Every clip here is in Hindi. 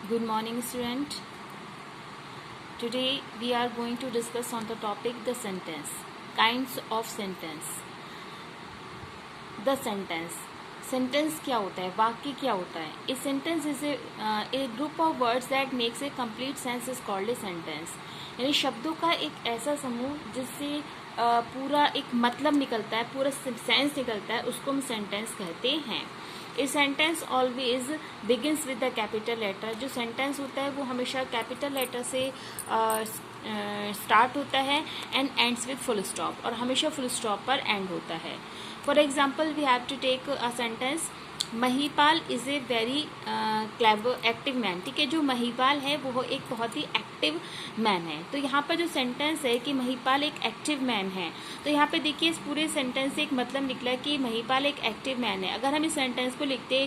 Good morning, student. Today we are going to discuss on the topic the sentence, kinds of sentence. The sentence. Sentence क्या होता है, वाक्य क्या होता है. A sentence is a group of words that makes a complete sense is called a sentence. यानी शब्दों का एक ऐसा समूह जिससे पूरा एक मतलब निकलता है, पूरा सेंस निकलता है, उसको हम सेंटेंस कहते हैं. A sentence always begins with the capital letter. जो सेंटेंस होता है वो हमेशा कैपिटल लेटर से स्टार्ट होता है and ends with full stop, और हमेशा फुल स्टॉप पर एंड होता है. For example we have to take a sentence, Mahipal is a very clever active man. ठीक है, जो महिपाल है वो एक बहुत ही एक्टिव मैन है. तो यहाँ पर जो सेंटेंस है कि महिपाल एक एक्टिव मैन है, तो यहाँ पे देखिए इस पूरे सेंटेंस से एक मतलब निकला कि महिपाल एक एक्टिव मैन है. अगर हम इस सेंटेंस को लिखते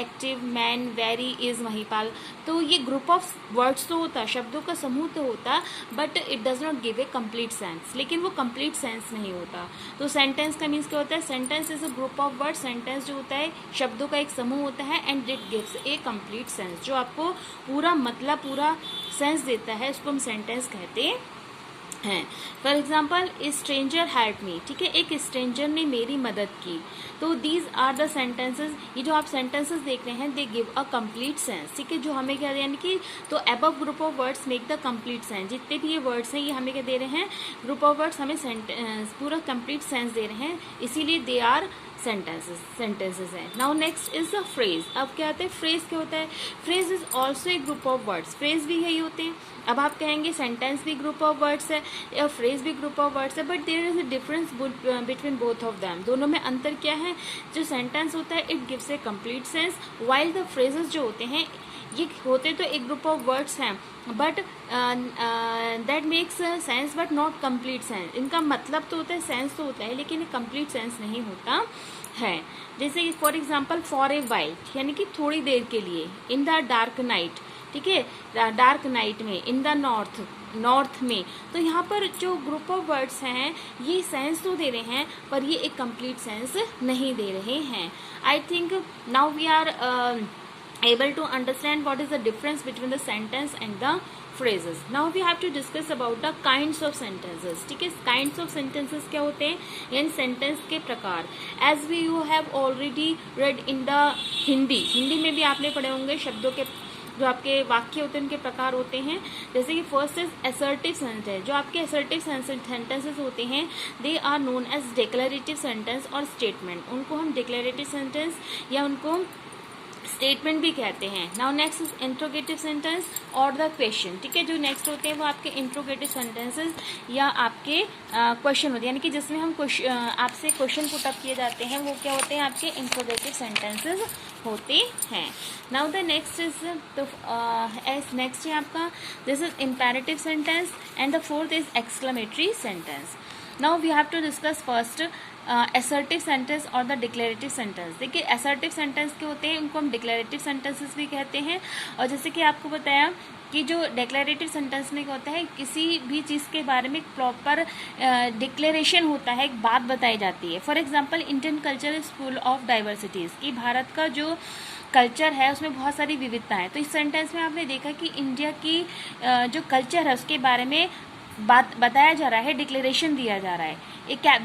active man very is Mahipal, तो ये ग्रुप ऑफ वर्ड्स तो होता, शब्दों का समूह तो होता, but it does not give a complete sense. लेकिन वो कंप्लीट सेंस नहीं होता. तो सेंटेंस का मीन्स क्या होता है, sentence is a group of word. Sentence जो होता है शब्दों का एक समूह होता है and it gives a complete sense. जो आपको पूरा मतलब, पूरा सेंस देता है, उसको हम सेंटेंस कहते हैं. For example, A stranger help me. ठीक है, एक स्ट्रेंजर ने मेरी मदद की. तो दीज आर द सेंटेंसेज. ये जो आप सेंटेंसेज देख रहे हैं, they give a complete sense. ठीक है, जो हमें क्या यानी कि तो above group of words make the complete sense. जितने भी ये वर्ड्स हैं ये हमें क्या दे रहे हैं, ग्रुप ऑफ वर्ड्स हमें पूरा कंप्लीट सेंस दे रहे हैं, इसीलिए दे आर सेंटेंसेज है. Now next is the phrase. अब क्या होता है, फ्रेज क्या होता है, phrase is also a group of words. Phrase भी यही होते हैं. अब आप कहेंगे सेंटेंस भी ग्रुप ऑफ वर्ड्स है या फ्रेज भी ग्रुप ऑफ वर्ड्स है, but there is a difference between both of them. दोनों में अंतर क्या है, जो सेंटेंस होता है it gives a complete sense, while the phrases जो होते हैं ये होते तो एक ग्रुप ऑफ वर्ड्स हैं, but that makes sense but not complete sense. इनका मतलब तो होता है, सेंस तो होता है, लेकिन कंप्लीट सेंस नहीं होता है. जैसे कि for example, for a while यानी कि थोड़ी देर के लिए, इन द डार्क नाइट. ठीक है, डार्क नाइट में, इन द नॉर्थ में. तो यहाँ पर जो ग्रुप ऑफ वर्ड्स हैं ये सेंस तो दे रहे हैं, पर ये एक कंप्लीट सेंस नहीं दे रहे हैं. I think now we are able to understand what is the difference between the sentence and the phrases. Now we have to discuss about the kinds of sentences. ठीक है, kinds of sentences क्या होते हैं, यानी सेंटेंस के प्रकार. As we you have already read in the Hindi में भी आपने पढ़े होंगे शब्दों के जो आपके वाक्य होते हैं उनके प्रकार होते हैं. जैसे कि फर्स्ट इज असर्टिव सेंटेंस. जो आपके असर्टिव सेंटेंसेस होते हैं they are known as declarative sentence और स्टेटमेंट. उनको हम डिक्लेरेटिव सेंटेंस या उनको स्टेटमेंट भी कहते हैं. Now next is interrogative sentence और द क्वेश्चन. ठीक है, जो नेक्स्ट होते हैं वो आपके इंट्रोगेटिव सेंटेंसेस या आपके क्वेश्चन होते हैं, यानी कि जिसमें हम आपसे क्वेश्चन पुट अप किए जाते हैं, वो क्या होते हैं, आपके इंट्रोगेटिव सेंटेंसेस होते हैं. Now the next is next है आपका, this is imperative sentence and the fourth is exclamatory sentence. Now we have to discuss first assertive sentence और द डिक्लेरेटिव सेंटेंस. देखिए, असर्टिव सेंटेंस के होते हैं उनको हम डिक्लेरेटिव सेंटेंसेस भी कहते हैं. और जैसे कि आपको बताया कि जो डिक्लेरेटिव सेंटेंस में क्या होता है, किसी भी चीज़ के बारे में प्रॉपर डिक्लेरेशन होता है, एक बात बताई जाती है. For example, Indian culture is full of diversities. कि भारत का जो कल्चर है उसमें बहुत सारी विविधताएं. तो इस सेंटेंस में आपने देखा कि इंडिया की जो कल्चर है उसके बारे में बात बताया जा रहा है, डिक्लेरेशन दिया जा रहा है.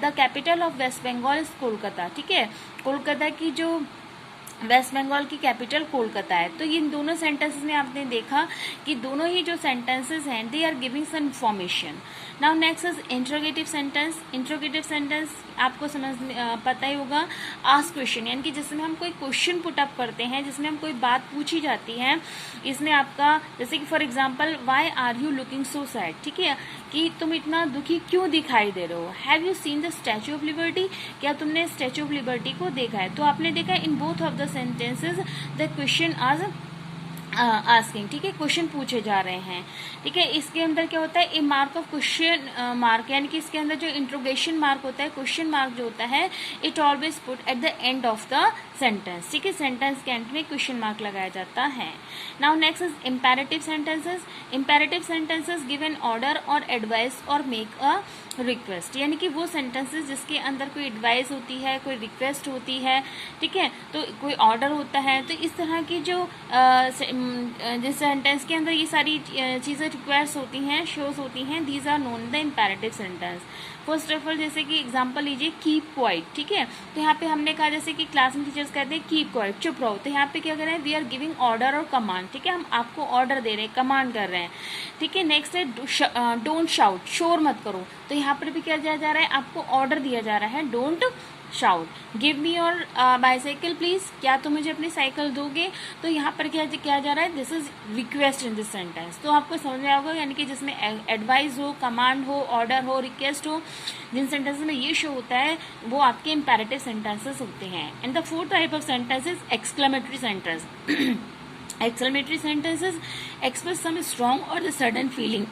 The capital of West Bengal is Kolkata. ठीक है, कोलकाता की जो वेस्ट बंगाल की कैपिटल कोलकाता है. तो इन दोनों सेंटेंसेस में आपने देखा कि दोनों ही जो सेंटेंसेस हैं they are giving some information. Now next is interrogative sentence. Interrogative sentence आपको पता ही होगा, आस्क क्वेश्चन, यानी कि जिसमें हम कोई क्वेश्चन पुट अप करते हैं, जिसमें हम कोई बात पूछी जाती है. इसमें आपका जैसे कि for example, why are you looking so sad. ठीक है, कि तुम इतना दुखी क्यों दिखाई दे रहे हो. Have you seen the statue of liberty. क्या तुमने स्टैचू ऑफ लिबर्टी को देखा है. तो आपने देखा in both of the sentences the question आज आस्किंग. ठीक है, क्वेश्चन पूछे जा रहे हैं. ठीक है, इसके अंदर क्या होता है, ए मार्क ऑफ क्वेश्चन मार्क, यानी कि इसके अंदर जो इंट्रोगेशन मार्क होता है, क्वेश्चन मार्क जो होता है, it always put at the end of the sentence. ठीक है, सेंटेंस के एंड में क्वेश्चन मार्क लगाया जाता है. Now next is imperative sentences. Imperative sentences give an order और एडवाइस और मेक अ रिक्वेस्ट, यानी कि वो सेंटेंसेस जिसके अंदर कोई एडवाइस होती है, कोई रिक्वेस्ट होती है. ठीक है, तो कोई ऑर्डर होता है. तो इस तरह की जो जिस सेंटेंस के अंदर ये सारी चीज़ें रिक्वायर्स होती हैं, शोज होती हैं, these are known the imperative sentence. First of all जैसे कि एग्जांपल लीजिए कीप क्वाइट, ठीक है। तो यहाँ पे हमने कहा जैसे कि क्लास में टीचर्स कहते हैं कीप क्वाइट, चुप रहो, तो यहाँ पे क्या कर रहे हैं, वी आर गिविंग ऑर्डर और कमांड, ठीक है, हम आपको ऑर्डर दे रहे हैं, कमांड कर रहे हैं, ठीक है। नेक्स्ट है डोंट शाउट, शोर मत करो, तो यहाँ पर भी क्या दिया जा रहा है, आपको ऑर्डर दिया जा रहा है, don't shout. Give me your bicycle please, क्या तुम मुझे अपनी साइकिल दोगे, तो यहाँ पर क्या किया जा रहा है, this is request in this sentence. तो आपको समझ में आएगा, यानी कि जिसमें एडवाइस हो, कमांड हो, ऑर्डर हो, रिक्वेस्ट हो, जिन सेंटेंसेस में ये शो होता है वो आपके इम्पेरेटिव सेंटेंसेस होते हैं। And the fourth type of sentence is exclamatory sentence. Exclamatory sentences express some strong और द सडन फीलिंग,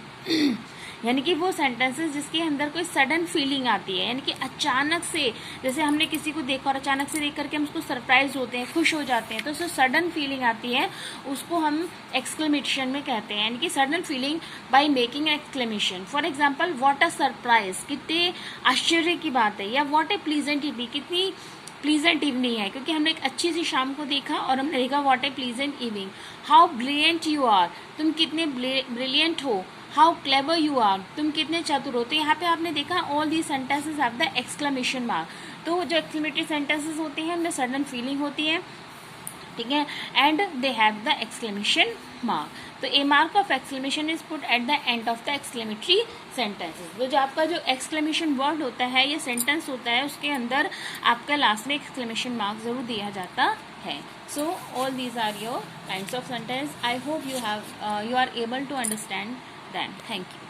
यानी कि वो सेंटेंसेस जिसके अंदर कोई सडन फीलिंग आती है, यानी कि अचानक से, जैसे हमने किसी को देखा और अचानक से देख करके हम उसको सरप्राइज होते हैं, खुश हो जाते हैं, तो उससे सडन फीलिंग आती है, उसको हम एक्सक्लेमेशन में कहते हैं, यानी कि sudden feeling by making exclamation. For example what a surprise, कितने आश्चर्य की बात है, या व्हाट ए प्लीजेंट इवनिंग, कितनी प्लीजेंट इवनिंग है, क्योंकि हमने एक अच्छी सी शाम को देखा और हमने देखा what a pleasant evening. How brilliant you are, तुम कितने ब्रिलियंट हो। हाउ क्लेवर यू आर, तुम कितने चतुर हो। तो यहाँ पे आपने देखा all the sentences have the exclamation mark. तो जो एक्सक्लेमेटरी सेंटेंसेस होते हैं उनमें सडन फीलिंग होती है, ठीक है, and they have the exclamation mark. तो a mark of exclamation is put at the end of the exclamatory sentences. तो जो आपका जो एक्सक्लेमेशन वर्ड होता है या सेंटेंस होता है उसके अंदर आपका लास्ट में एक्सक्लेमेशन मार्क जरूर दिया जाता है। So all these are your kinds of sentence. I hope you are able to understand them. Thank you.